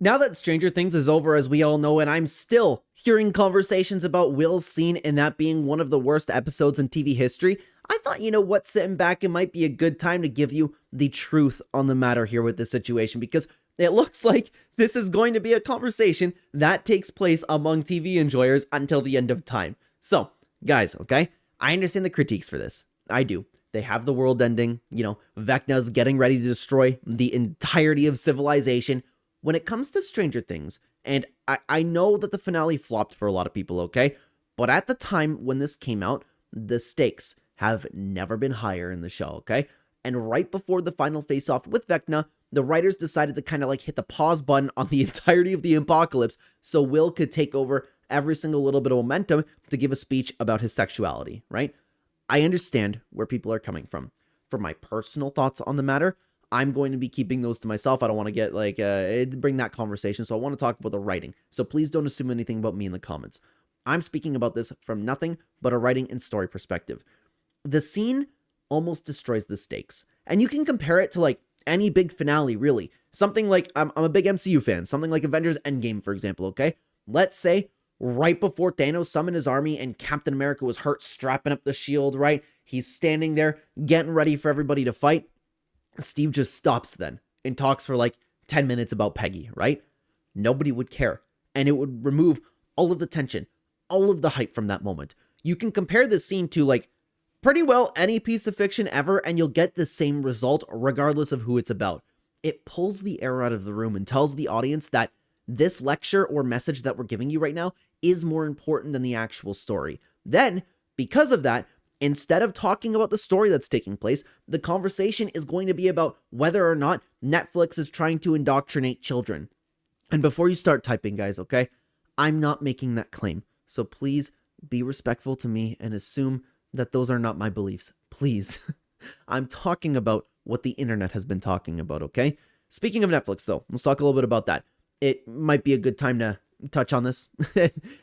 Now that Stranger Things is over, as we all know, and I'm still hearing conversations about Will's scene and that being one of the worst episodes in TV history, I thought, you know what, sitting back, it might be a good time to give you the truth on the matter here with this situation, because it looks like this is going to be a conversation that takes place among TV enjoyers until the end of time. So, guys, okay, I understand the critiques for this. I do. They have the world ending, Vecna's getting ready to destroy the entirety of civilization. When it comes to Stranger Things, and I know that the finale flopped for a lot of people, okay? But at the time when this came out, the stakes have never been higher in the show, okay? And right before the final face-off with Vecna, the writers decided to kind of like hit the pause button on the entirety of the apocalypse so Will could take over every single little bit of momentum to give a speech about his sexuality, right? I understand where people are coming from. For my personal thoughts on the matter, I'm going to be keeping those to myself. I don't want to get bring that conversation. So I want to talk about the writing. So please don't assume anything about me in the comments. I'm speaking about this from nothing but a writing and story perspective. The scene almost destroys the stakes. And you can compare it to any big finale, really. Something like, I'm a big MCU fan. Something like Avengers Endgame, for example, okay? Let's say right before Thanos summoned his army and Captain America was hurt strapping up the shield, right? He's standing there getting ready for everybody to fight. Steve just stops then and talks for 10 minutes about Peggy, right? Nobody would care. And it would remove all of the tension, all of the hype from that moment. You can compare this scene to pretty well any piece of fiction ever, and you'll get the same result regardless of who it's about. It pulls the air out of the room and tells the audience that this lecture or message that we're giving you right now is more important than the actual story. Then, because of that, instead of talking about the story that's taking place, the conversation is going to be about whether or not Netflix is trying to indoctrinate children. And before you start typing, guys, okay, I'm not making that claim. So please be respectful to me and assume that those are not my beliefs. Please. I'm talking about what the internet has been talking about, okay? Speaking of Netflix, though, let's talk a little bit about that. It might be a good time to touch on this.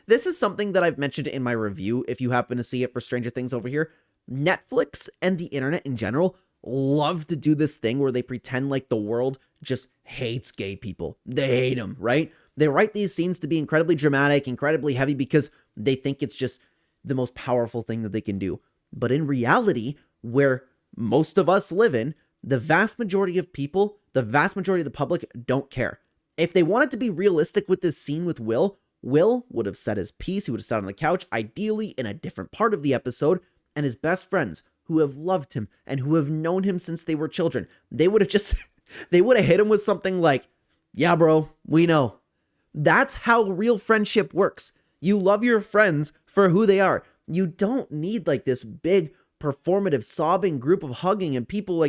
This is something that I've mentioned in my review, if you happen to see it for Stranger Things over here. Netflix and the internet in general love to do this thing where they pretend like the world just hates gay people. They hate them, right? They write these scenes to be incredibly dramatic, incredibly heavy, because they think it's just the most powerful thing that they can do. But in reality, where most of us live in, the vast majority of people, the vast majority of the public don't care. If they wanted to be realistic with this scene with Will would have said his piece. He would have sat on the couch, ideally in a different part of the episode, and his best friends who have loved him and who have known him since they were children, they would have hit him with something like, yeah, bro, we know. That's how real friendship works. You love your friends for who they are. You don't need this big performative sobbing group of hugging and people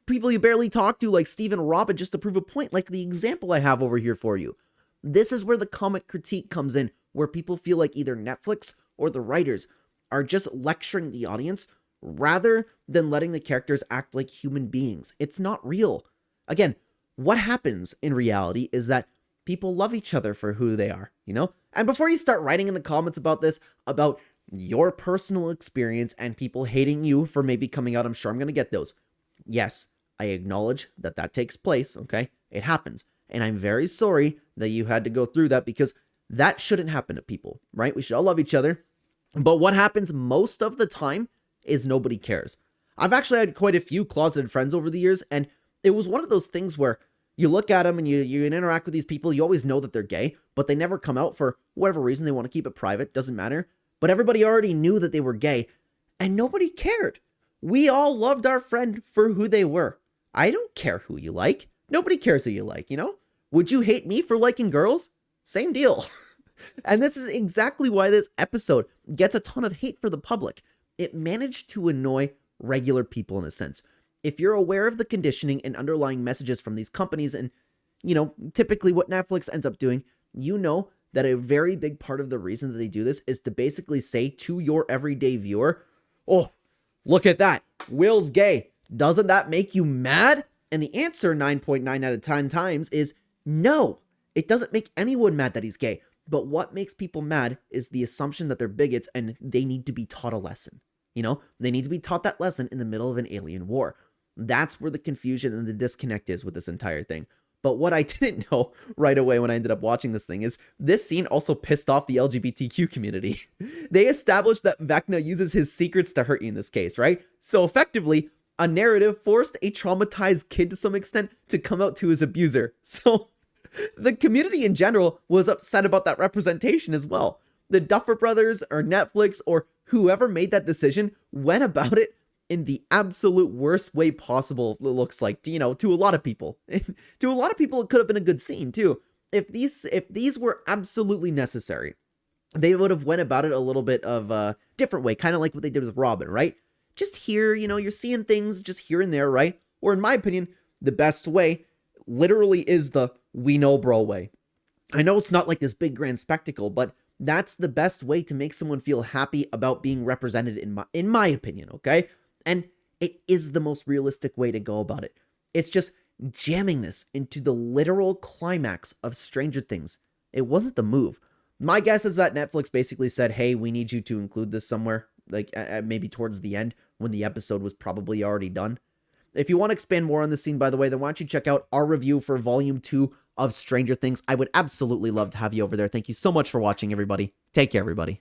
people you barely talk to like Steve and Robin just to prove a point, like the example I have over here for you. This is where the comic critique comes in, where people feel like either Netflix or the writers are just lecturing the audience rather than letting the characters act like human beings. It's not real. Again, what happens in reality is that people love each other for who they are, And before you start writing in the comments about this, about your personal experience and people hating you for maybe coming out, I'm sure I'm going to get those. Yes, I acknowledge that takes place, okay? It happens. And I'm very sorry that you had to go through that, because that shouldn't happen to people, right? We should all love each other. But what happens most of the time is nobody cares. I've actually had quite a few closeted friends over the years, and it was one of those things where you look at them and you interact with these people, you always know that they're gay, but they never come out for whatever reason. They want to keep it private, doesn't matter. But everybody already knew that they were gay, and nobody cared. We all loved our friend for who they were. I don't care who you like. Nobody cares who you like, Would you hate me for liking girls? Same deal. And this is exactly why this episode gets a ton of hate for the public. It managed to annoy regular people in a sense. If you're aware of the conditioning and underlying messages from these companies and, typically what Netflix ends up doing, that a very big part of the reason that they do this is to basically say to your everyday viewer, oh, look at that, Will's gay. Doesn't that make you mad? And the answer 9.9 out of 10 times is no. It doesn't make anyone mad that he's gay. But what makes people mad is the assumption that they're bigots and they need to be taught a lesson. They need to be taught that lesson in the middle of an alien war. That's where the confusion and the disconnect is with this entire thing. But what I didn't know right away when I ended up watching this thing is this scene also pissed off the LGBTQ community. They established that Vecna uses his secrets to hurt you in this case, right? So effectively, a narrative forced a traumatized kid to some extent to come out to his abuser. So the community in general was upset about that representation as well. The Duffer brothers or Netflix or whoever made that decision went about it in the absolute worst way possible, it looks like, to a lot of people. To a lot of people, it could have been a good scene too. If these were absolutely necessary, they would have went about it a little bit of a different way, kind of like what they did with Robin, right? Just here, you're seeing things just here and there, right? Or in my opinion, the best way literally is the we know bro way. I know it's not like this big grand spectacle, but that's the best way to make someone feel happy about being represented in my opinion, okay? And it is the most realistic way to go about it. It's just jamming this into the literal climax of Stranger Things. It wasn't the move. My guess is that Netflix basically said, hey, we need you to include this somewhere, like maybe towards the end when the episode was probably already done. If you want to expand more on this scene, by the way, then why don't you check out our review for Volume 2 of Stranger Things. I would absolutely love to have you over there. Thank you so much for watching, everybody. Take care, everybody.